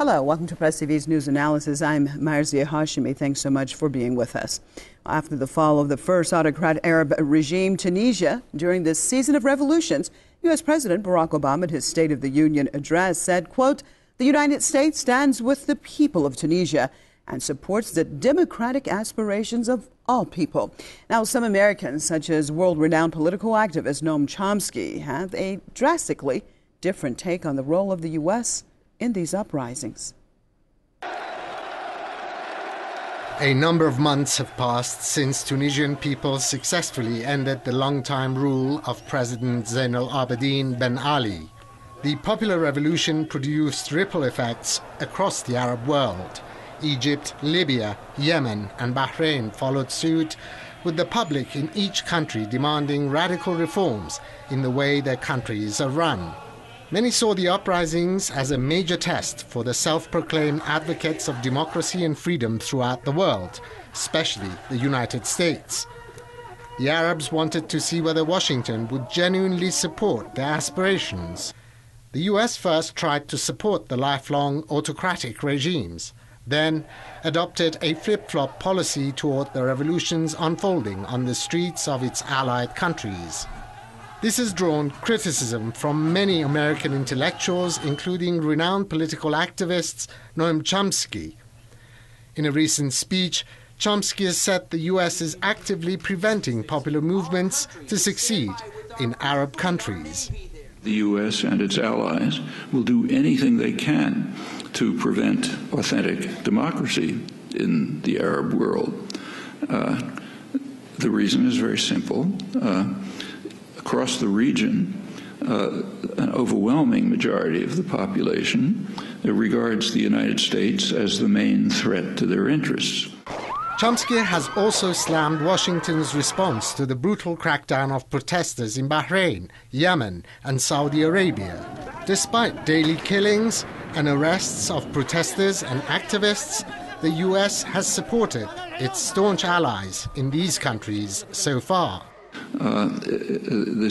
Hello, welcome to Press TV's News Analysis. I'm Marzia Hashimi. Thanks so much for being with us. After the fall of the first autocrat Arab regime, Tunisia, during this season of revolutions, U.S. President Barack Obama, in his State of the Union address, said, quote, "The United States stands with the people of Tunisia and supports the democratic aspirations of all people." Now, some Americans, such as world-renowned political activist Noam Chomsky, have a drastically different take on the role of the U.S. in these uprisings. A number of months have passed since Tunisian people successfully ended the long-time rule of President Zain al-Abidine Ben Ali. The popular revolution produced ripple effects across the Arab world. Egypt, Libya, Yemen and Bahrain followed suit, with the public in each country demanding radical reforms in the way their countries are run. Many saw the uprisings as a major test for the self-proclaimed advocates of democracy and freedom throughout the world, especially the United States. The Arabs wanted to see whether Washington would genuinely support their aspirations. The US first tried to support the lifelong autocratic regimes, then adopted a flip-flop policy toward the revolutions unfolding on the streets of its allied countries. This has drawn criticism from many American intellectuals, including renowned political activists Noam Chomsky. In a recent speech, Chomsky has said the US is actively preventing popular movements to succeed in Arab countries. The U.S. and its allies will do anything they can to prevent authentic democracy in the Arab world. The reason is very simple. Across the region, an overwhelming majority of the population regards the United States as the main threat to their interests. Chomsky has also slammed Washington's response to the brutal crackdown of protesters in Bahrain, Yemen and Saudi Arabia. Despite daily killings and arrests of protesters and activists, the US has supported its staunch allies in these countries so far. The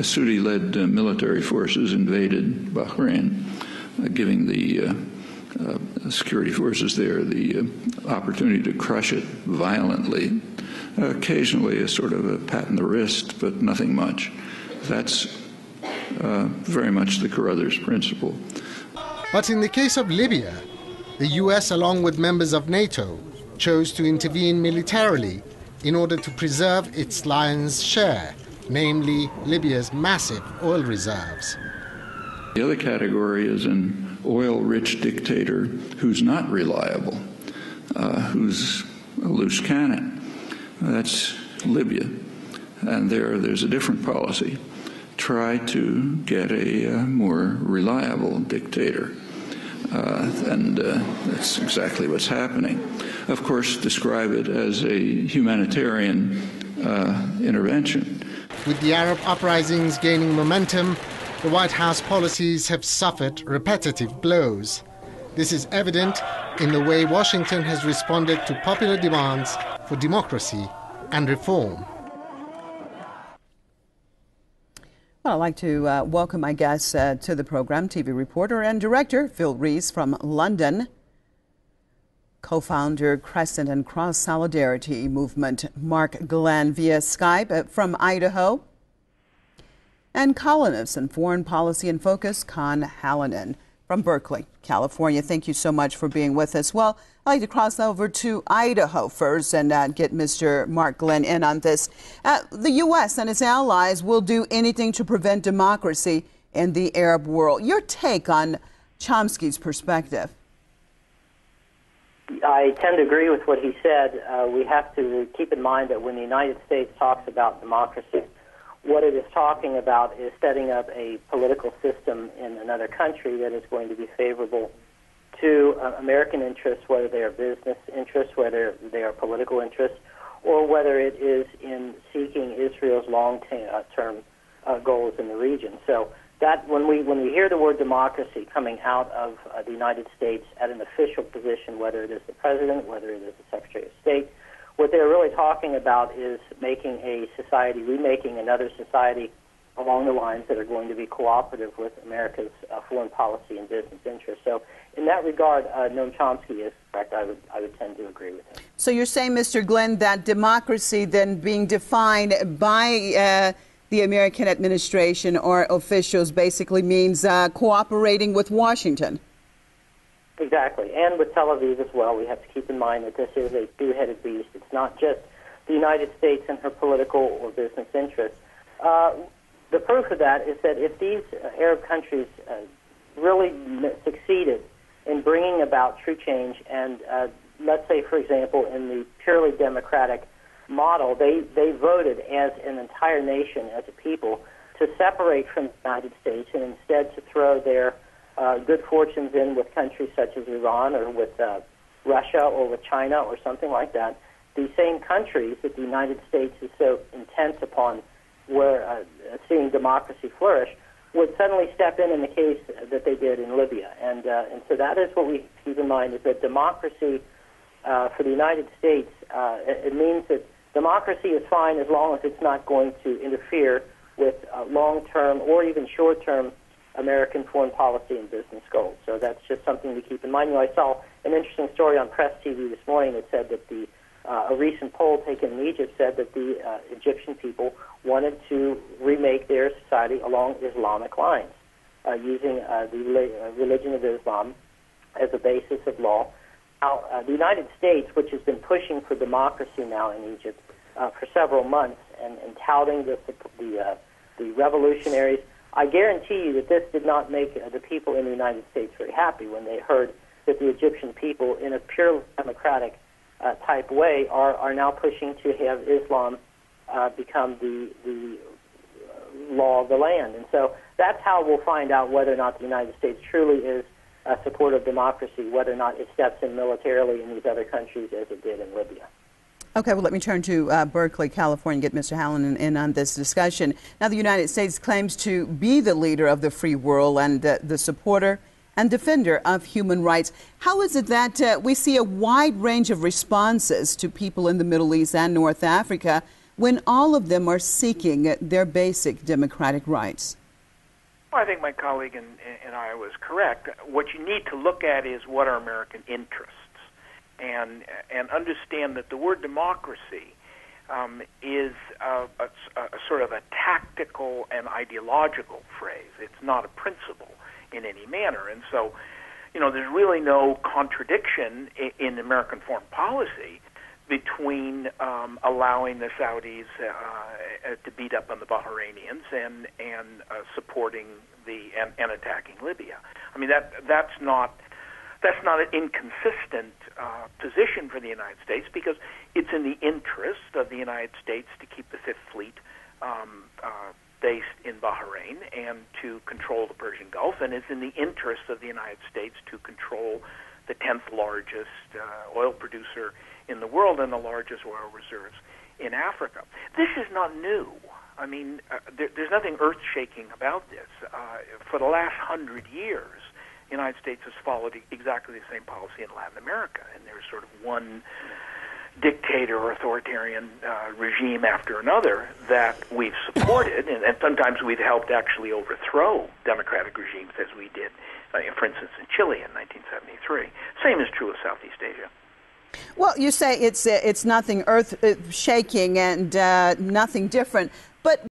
Saudi-led military forces invaded Bahrain, giving the security forces there the opportunity to crush it violently. Occasionally a sort of a pat on the wrist, but nothing much. That's very much the Carruthers principle. But in the case of Libya, the US, along with members of NATO, chose to intervene militarily in order to preserve its lion's share, namely Libya's massive oil reserves. The other category is an oil-rich dictator who's not reliable, who's a loose cannon. That's Libya. And there's a different policy. Try to get a more reliable dictator. And that's exactly what's happening. Of course, describe it as a humanitarian intervention. With the Arab uprisings gaining momentum, the White House policies have suffered repetitive blows. This is evident in the way Washington has responded to popular demands for democracy and reform. Well, I'd like to welcome my guest to the program, TV reporter and director Phil Rees from London, co-founder Crescent and Cross Solidarity Movement Mark Glenn via Skype from Idaho, and columnist and foreign policy in focus Con Hallinan from Berkeley, California. Thank you so much for being with us. Well, I'd like to cross over to Idaho first and get Mr. Mark Glenn in on this. The U.S. and its allies will do anything to prevent democracy in the Arab world. Your take on Chomsky's perspective? I tend to agree with what he said. We have to keep in mind that when the United States talks about democracy, what it is talking about is setting up a political system in another country that is going to be favorable to American interests, whether they are business interests, whether they are political interests, or whether it is in seeking Israel's long-term goals in the region. So that when we hear the word democracy coming out of the United States at an official position, whether it is the president, whether it is the Secretary of State, what they're really talking about is making a society, remaking another society along the lines that are going to be cooperative with America's foreign policy and business interests. So in that regard, Noam Chomsky is correct. I would tend to agree with him. So you're saying, Mr. Glenn, that democracy then being defined by the American administration or officials basically means cooperating with Washington? Exactly, and with Tel Aviv as well. We have to keep in mind that this is a two-headed beast. It's not just the United States and her political or business interests. The proof of that is that if these Arab countries really succeeded in bringing about true change, and let's say, for example, in the purely democratic model, they voted as an entire nation, as a people, to separate from the United States and instead to throw their good fortunes in with countries such as Iran or with Russia or with China or something like that. These same countries that the United States is so intent upon seeing democracy flourish would suddenly step in the case that they did in Libya. And so that is what we keep in mind, is that democracy for the United States, it means that democracy is fine as long as it's not going to interfere with long-term or even short-term American foreign policy and business goals. So that's just something to keep in mind. You know, I saw an interesting story on Press TV this morning that said that a recent poll taken in Egypt said that the Egyptian people wanted to remake their society along Islamic lines, using the religion of Islam as a basis of law. Now, the United States, which has been pushing for democracy now in Egypt for several months and touting the revolutionaries, I guarantee you that this did not make the people in the United States very happy when they heard that the Egyptian people, in a pure democratic type way, are now pushing to have Islam become the law of the land. And so that's how we'll find out whether or not the United States truly is a supporter of democracy, whether or not it steps in militarily in these other countries as it did in Libya. Okay, well, let me turn to Berkeley, California, and get Mr. Halloran in on this discussion. Now, the United States claims to be the leader of the free world and the supporter and defender of human rights. How is it that we see a wide range of responses to people in the Middle East and North Africa when all of them are seeking their basic democratic rights? Well, I think my colleague and I was correct. What you need to look at is what are American interests, and understand that the word democracy is a sort of a tactical and ideological phrase. It's not a principle in any manner. And so, you know, there's really no contradiction in American foreign policy between allowing the Saudis to beat up on the Bahrainians and supporting and attacking Libya. I mean, that's not an inconsistent position for the United States, because it's in the interest of the United States to keep the Fifth Fleet based in Bahrain and to control the Persian Gulf, and it's in the interest of the United States to control the 10th largest oil producer in the world and the largest oil reserves in Africa. This is not new. I mean, there's nothing earth-shaking about this. For the last 100 years, the United States has followed exactly the same policy in Latin America, and there's sort of one dictator or authoritarian regime after another that we've supported, and sometimes we've helped actually overthrow democratic regimes, as we did, for instance, in Chile in 1973. Same is true of Southeast Asia. Well, you say it's nothing earth-shaking and nothing different, but